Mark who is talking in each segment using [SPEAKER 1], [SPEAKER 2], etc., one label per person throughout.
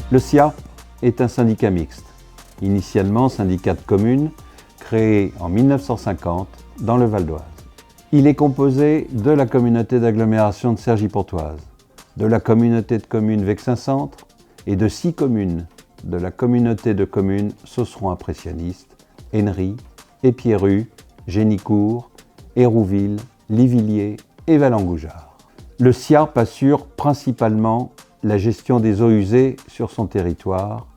[SPEAKER 1] Le SIARP est un syndicat mixte, initialement syndicat de communes, créé en 1950 dans le Val d'Oise. Il est composé de la communauté d'agglomération de Cergy-Pontoise, de la communauté de communes Vexin-Centre et de 6 communes de la communauté de communes Sausseron-Impressionniste, Hennery, Épierru, Génicourt, Hérouville, Livilliers et Vallengoujard. Le SIARP assure principalement la gestion des eaux usées sur son territoire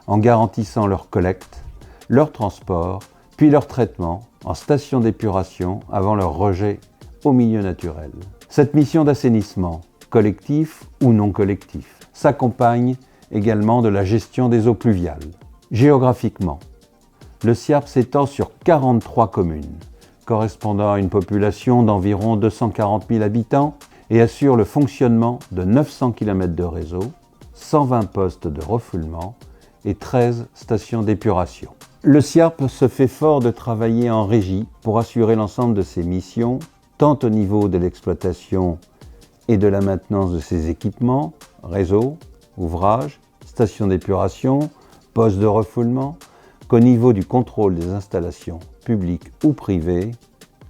[SPEAKER 1] en garantissant leur collecte, leur transport, puis leur traitement en station d'épuration avant leur rejet au milieu naturel. Cette mission d'assainissement, collectif ou non collectif, s'accompagne également de la gestion des eaux pluviales. Géographiquement, le SIARP s'étend sur 43 communes, correspondant à une population d'environ 240 000 habitants et assure le fonctionnement de 900 km de réseau, 120 postes de refoulement et 13 stations d'épuration. Le SIARP se fait fort de travailler en régie pour assurer l'ensemble de ses missions, tant au niveau de l'exploitation et de la maintenance de ses équipements, réseaux, ouvrages, stations d'épuration, postes de refoulement, qu'au niveau du contrôle des installations publiques ou privées,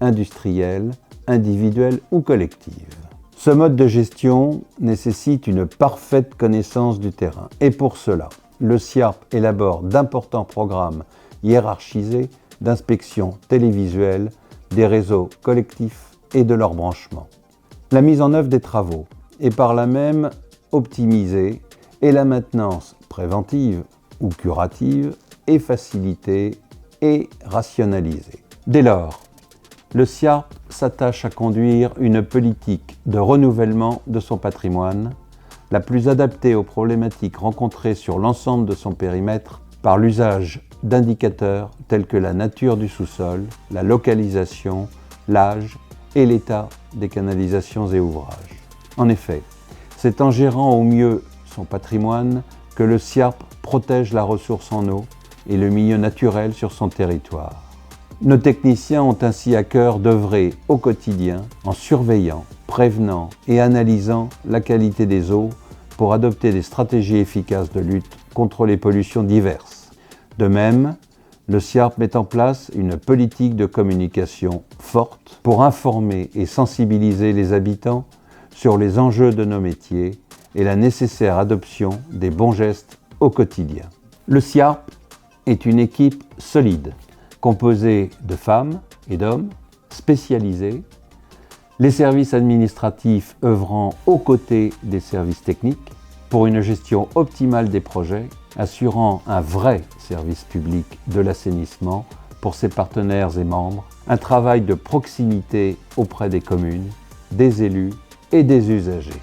[SPEAKER 1] industrielles, individuelles ou collectives. Ce mode de gestion nécessite une parfaite connaissance du terrain et pour cela, le SIARP élabore d'importants programmes hiérarchisés d'inspection télévisuelle des réseaux collectifs et de leurs branchements. La mise en œuvre des travaux est par là même optimisée et la maintenance préventive ou curative est facilitée et rationalisée. Dès lors, le SIARP s'attache à conduire une politique de renouvellement de son patrimoine, la plus adaptée aux problématiques rencontrées sur l'ensemble de son périmètre par l'usage d'indicateurs tels que la nature du sous-sol, la localisation, l'âge et l'état des canalisations et ouvrages. En effet, c'est en gérant au mieux son patrimoine que le SIARP protège la ressource en eau et le milieu naturel sur son territoire. Nos techniciens ont ainsi à cœur d'œuvrer au quotidien en surveillant, prévenant et analysant la qualité des eaux pour adopter des stratégies efficaces de lutte contre les pollutions diverses. De même, le SIARP met en place une politique de communication forte pour informer et sensibiliser les habitants sur les enjeux de nos métiers et la nécessaire adoption des bons gestes au quotidien. Le SIARP est une équipe solide, composée de femmes et d'hommes spécialisés, les services administratifs œuvrant aux côtés des services techniques pour une gestion optimale des projets, assurant un vrai service public de l'assainissement pour ses partenaires et membres, un travail de proximité auprès des communes, des élus et des usagers.